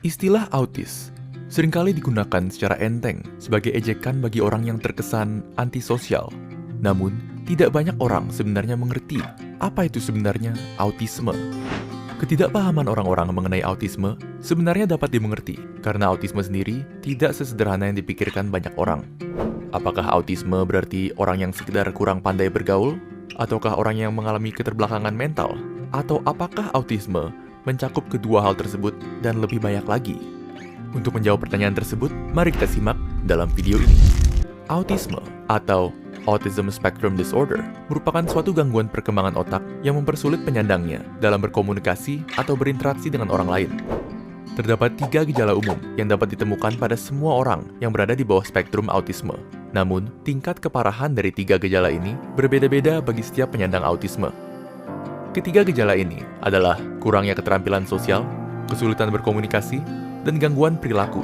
Istilah autis seringkali digunakan secara enteng sebagai ejekan bagi orang yang terkesan antisosial. Namun, tidak banyak orang sebenarnya mengerti apa itu sebenarnya autisme. Ketidakpahaman orang-orang mengenai autisme sebenarnya dapat dimengerti karena autisme sendiri tidak sesederhana yang dipikirkan banyak orang. Apakah autisme berarti orang yang sekedar kurang pandai bergaul? Ataukah orang yang mengalami keterbelakangan mental? Atau apakah autisme mencakup kedua hal tersebut dan lebih banyak lagi? Untuk menjawab pertanyaan tersebut, mari kita simak dalam video ini. Autisme atau Autism Spectrum Disorder merupakan suatu gangguan perkembangan otak yang mempersulit penyandangnya dalam berkomunikasi atau berinteraksi dengan orang lain. Terdapat 3 gejala umum yang dapat ditemukan pada semua orang yang berada di bawah spektrum autisme. Namun, tingkat keparahan dari 3 gejala ini berbeda-beda bagi setiap penyandang autisme. Ketiga gejala ini adalah kurangnya keterampilan sosial, kesulitan berkomunikasi, dan gangguan perilaku.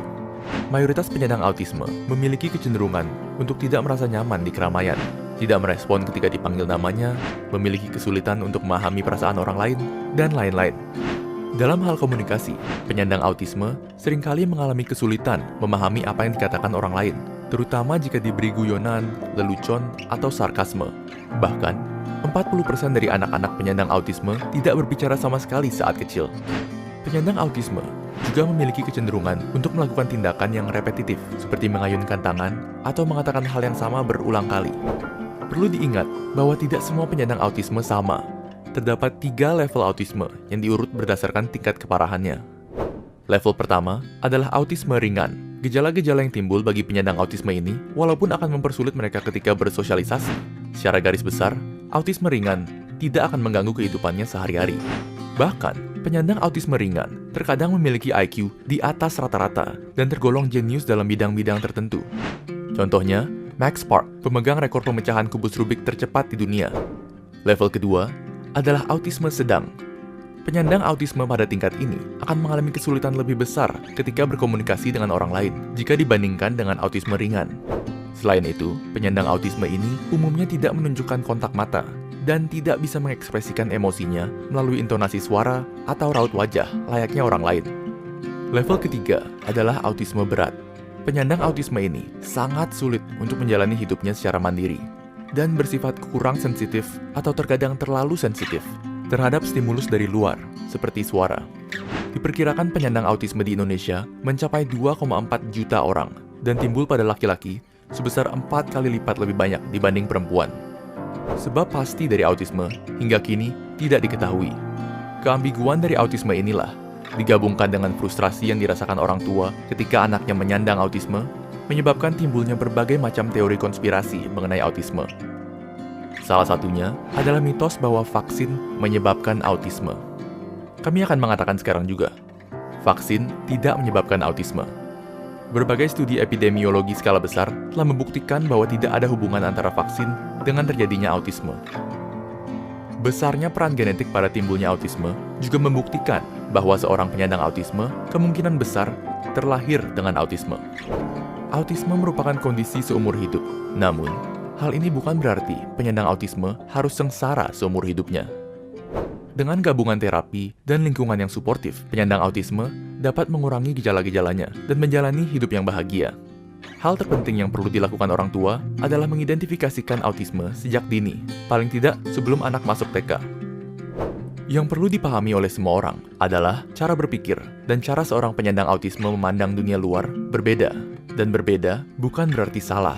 Mayoritas penyandang autisme memiliki kecenderungan untuk tidak merasa nyaman di keramaian, tidak merespon ketika dipanggil namanya, memiliki kesulitan untuk memahami perasaan orang lain, dan lain-lain. Dalam hal komunikasi, penyandang autisme seringkali mengalami kesulitan memahami apa yang dikatakan orang lain, terutama jika diberi guyonan, lelucon, atau sarkasme. Bahkan, 40% dari anak-anak penyandang autisme tidak berbicara sama sekali saat kecil. Penyandang autisme juga memiliki kecenderungan untuk melakukan tindakan yang repetitif, seperti mengayunkan tangan atau mengatakan hal yang sama berulang kali. Perlu diingat bahwa tidak semua penyandang autisme sama. Terdapat 3 level autisme yang diurut berdasarkan tingkat keparahannya. Level pertama adalah autisme ringan. Gejala-gejala yang timbul bagi penyandang autisme ini, walaupun akan mempersulit mereka ketika bersosialisasi. Secara garis besar, autisme ringan tidak akan mengganggu kehidupannya sehari-hari. Bahkan, penyandang autisme ringan terkadang memiliki IQ di atas rata-rata dan tergolong jenius dalam bidang-bidang tertentu. Contohnya, Max Park, pemegang rekor pemecahan kubus Rubik tercepat di dunia. Level kedua adalah autisme sedang. Penyandang autisme pada tingkat ini akan mengalami kesulitan lebih besar ketika berkomunikasi dengan orang lain jika dibandingkan dengan autisme ringan. Selain itu, penyandang autisme ini umumnya tidak menunjukkan kontak mata dan tidak bisa mengekspresikan emosinya melalui intonasi suara atau raut wajah layaknya orang lain. Level ketiga adalah autisme berat. Penyandang autisme ini sangat sulit untuk menjalani hidupnya secara mandiri dan bersifat kurang sensitif atau terkadang terlalu sensitif terhadap stimulus dari luar, seperti suara. Diperkirakan penyandang autisme di Indonesia mencapai 2,4 juta orang dan timbul pada laki-laki sebesar 4 kali lipat lebih banyak dibanding perempuan. Sebab pasti dari autisme hingga kini tidak diketahui. Keambiguan dari autisme inilah digabungkan dengan frustrasi yang dirasakan orang tua ketika anaknya menyandang autisme, menyebabkan timbulnya berbagai macam teori konspirasi mengenai autisme. Salah satunya adalah mitos bahwa vaksin menyebabkan autisme. Kami akan mengatakan sekarang juga, vaksin tidak menyebabkan autisme. Berbagai studi epidemiologi skala besar telah membuktikan bahwa tidak ada hubungan antara vaksin dengan terjadinya autisme. Besarnya peran genetik pada timbulnya autisme juga membuktikan bahwa seorang penyandang autisme kemungkinan besar terlahir dengan autisme. Autisme merupakan kondisi seumur hidup, namun hal ini bukan berarti penyandang autisme harus sengsara seumur hidupnya. Dengan gabungan terapi dan lingkungan yang suportif, penyandang autisme dapat mengurangi gejala-gejalanya dan menjalani hidup yang bahagia. Hal terpenting yang perlu dilakukan orang tua adalah mengidentifikasikan autisme sejak dini, paling tidak sebelum anak masuk TK. Yang perlu dipahami oleh semua orang adalah cara berpikir dan cara seorang penyandang autisme memandang dunia luar berbeda. Dan berbeda bukan berarti salah.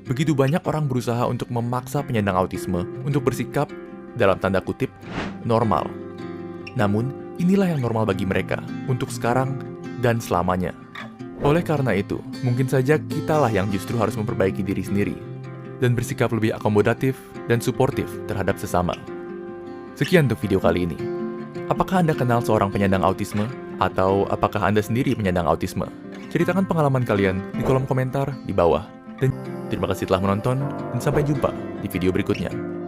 Begitu banyak orang berusaha untuk memaksa penyandang autisme untuk bersikap, dalam tanda kutip, normal. Namun, inilah yang normal bagi mereka untuk sekarang dan selamanya. Oleh karena itu, mungkin saja kitalah yang justru harus memperbaiki diri sendiri dan bersikap lebih akomodatif dan suportif terhadap sesama. Sekian untuk video kali ini. Apakah Anda kenal seorang penyandang autisme? Atau apakah Anda sendiri penyandang autisme? Ceritakan pengalaman kalian di kolom komentar di bawah. Dan terima kasih telah menonton, dan sampai jumpa di video berikutnya.